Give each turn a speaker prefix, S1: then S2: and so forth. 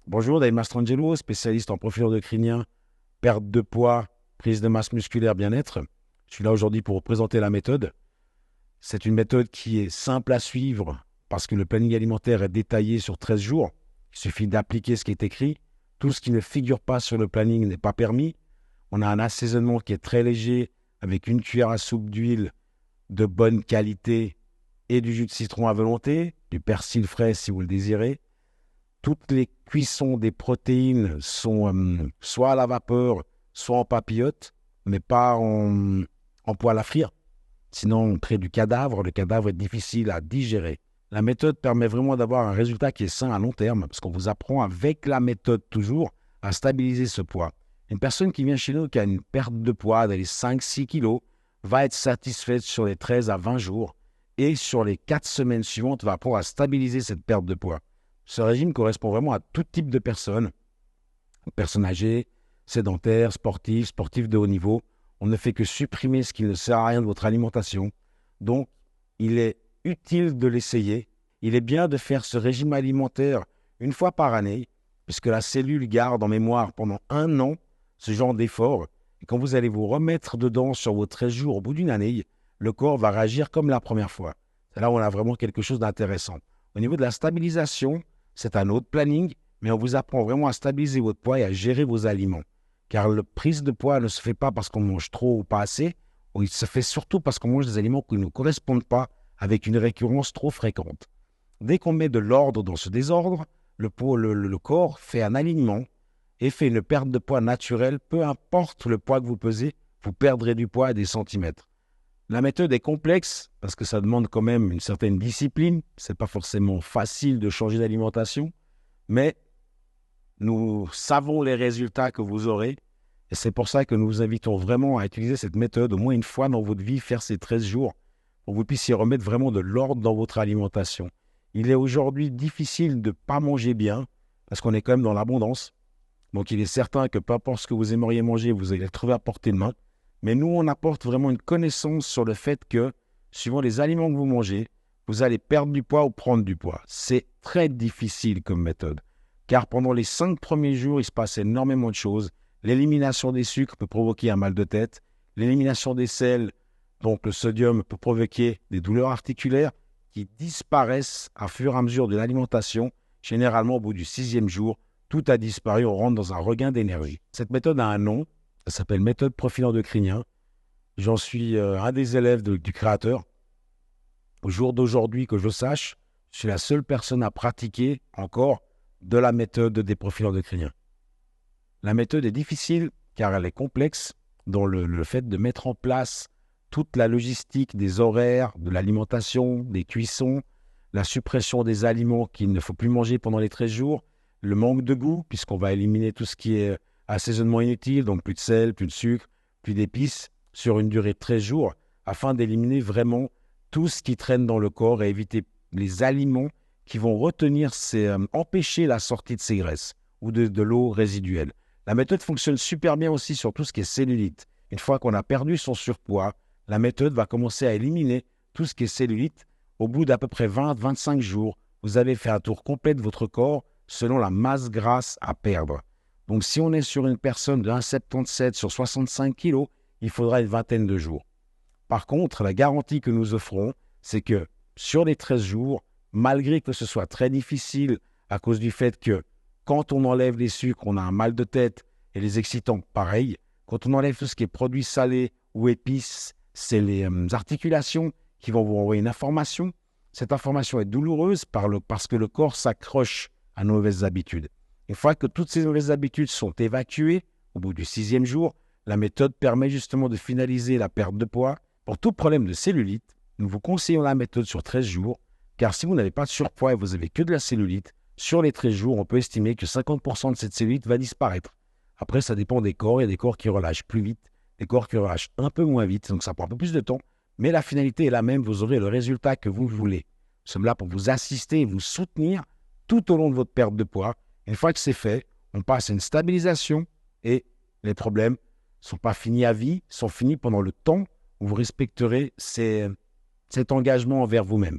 S1: Bonjour, Dave Mastrangelo, spécialiste en profil endocrinien, perte de poids, prise de masse musculaire, bien-être. Je suis là aujourd'hui pour vous présenter la méthode. C'est une méthode qui est simple à suivre parce que le planning alimentaire est détaillé sur 13 jours. Il suffit d'appliquer ce qui est écrit. Tout ce qui ne figure pas sur le planning n'est pas permis. On a un assaisonnement qui est très léger avec une cuillère à soupe d'huile de bonne qualité et du jus de citron à volonté, du persil frais si vous le désirez. Toutes les cuissons des protéines sont soit à la vapeur, soit en papillote, mais pas en poêle à frire. Sinon, on crée du cadavre. Le cadavre est difficile à digérer. La méthode permet vraiment d'avoir un résultat qui est sain à long terme, parce qu'on vous apprend avec la méthode toujours à stabiliser ce poids. Une personne qui vient chez nous qui a une perte de poids dans les 5-6 kilos va être satisfaite sur les 13 à 20 jours et sur les 4 semaines suivantes va apprendre à stabiliser cette perte de poids. Ce régime correspond vraiment à tout type de personnes âgées, sédentaires, sportifs de haut niveau. On ne fait que supprimer ce qui ne sert à rien de votre alimentation. Donc, il est utile de l'essayer. Il est bien de faire ce régime alimentaire une fois par année, puisque la cellule garde en mémoire pendant 1 an ce genre d'effort. Et quand vous allez vous remettre dedans sur vos 13 jours au bout d'une année, le corps va réagir comme la première fois. C'est là où on a vraiment quelque chose d'intéressant. Au niveau de la stabilisation, c'est un autre planning, mais on vous apprend vraiment à stabiliser votre poids et à gérer vos aliments. Car la prise de poids ne se fait pas parce qu'on mange trop ou pas assez, il se fait surtout parce qu'on mange des aliments qui ne correspondent pas avec une récurrence trop fréquente. Dès qu'on met de l'ordre dans ce désordre, le corps fait un alignement et fait une perte de poids naturelle. Peu importe le poids que vous pesez, vous perdrez du poids à des centimètres. La méthode est complexe parce que ça demande quand même une certaine discipline. Ce n'est pas forcément facile de changer d'alimentation, mais nous savons les résultats que vous aurez. Et c'est pour ça que nous vous invitons vraiment à utiliser cette méthode au moins une fois dans votre vie, faire ces 13 jours, pour que vous puissiez remettre vraiment de l'ordre dans votre alimentation. Il est aujourd'hui difficile de ne pas manger bien, parce qu'on est quand même dans l'abondance. Donc il est certain que peu importe ce que vous aimeriez manger, vous allez le trouver à portée de main. Mais nous, on apporte vraiment une connaissance sur le fait que, suivant les aliments que vous mangez, vous allez perdre du poids ou prendre du poids. C'est très difficile comme méthode, car pendant les 5 premiers jours, il se passe énormément de choses. L'élimination des sucres peut provoquer un mal de tête. L'élimination des sels, donc le sodium, peut provoquer des douleurs articulaires qui disparaissent à fur et à mesure de l'alimentation. Généralement, au bout du 6e jour, tout a disparu, on rentre dans un regain d'énergie. Cette méthode a un nom, ça s'appelle méthode profil endocrinien. J'en suis un des élèves du créateur. Au jour d'aujourd'hui, que je sache, je suis la seule personne à pratiquer encore de la méthode des profils endocriniens. La méthode est difficile car elle est complexe dans le fait de mettre en place toute la logistique des horaires, de l'alimentation, des cuissons, la suppression des aliments qu'il ne faut plus manger pendant les 13 jours, le manque de goût, puisqu'on va éliminer tout ce qui est assaisonnement inutile, donc plus de sel, plus de sucre, plus d'épices, sur une durée de 13 jours, afin d'éliminer vraiment tout ce qui traîne dans le corps et éviter les aliments qui vont empêcher la sortie de ces graisses ou de l'eau résiduelle. La méthode fonctionne super bien aussi sur tout ce qui est cellulite. Une fois qu'on a perdu son surpoids, la méthode va commencer à éliminer tout ce qui est cellulite. Au bout d'à peu près 20-25 jours, vous avez fait un tour complet de votre corps selon la masse grasse à perdre. Donc si on est sur une personne de 1,77 sur 65 kg, il faudra une vingtaine de jours. Par contre, la garantie que nous offrons, c'est que sur les 13 jours, malgré que ce soit très difficile à cause du fait que quand on enlève les sucres, on a un mal de tête et les excitants, pareil. Quand on enlève tout ce qui est produits salés ou épices, c'est les articulations qui vont vous envoyer une information. Cette information est douloureuse parce que le corps s'accroche à nos mauvaises habitudes. Une fois que toutes ces mauvaises habitudes sont évacuées, au bout du 6e jour, la méthode permet justement de finaliser la perte de poids. Pour tout problème de cellulite, nous vous conseillons la méthode sur 13 jours, car si vous n'avez pas de surpoids et vous avez que de la cellulite, sur les 13 jours, on peut estimer que 50% de cette cellulite va disparaître. Après, ça dépend des corps. Il y a des corps qui relâchent plus vite, des corps qui relâchent un peu moins vite, donc ça prend un peu plus de temps. Mais la finalité est la même, vous aurez le résultat que vous voulez. Nous sommes là pour vous assister et vous soutenir tout au long de votre perte de poids. Une fois que c'est fait, on passe à une stabilisation et les problèmes ne sont pas finis à vie, sont finis pendant le temps où vous respecterez cet engagement envers vous-même.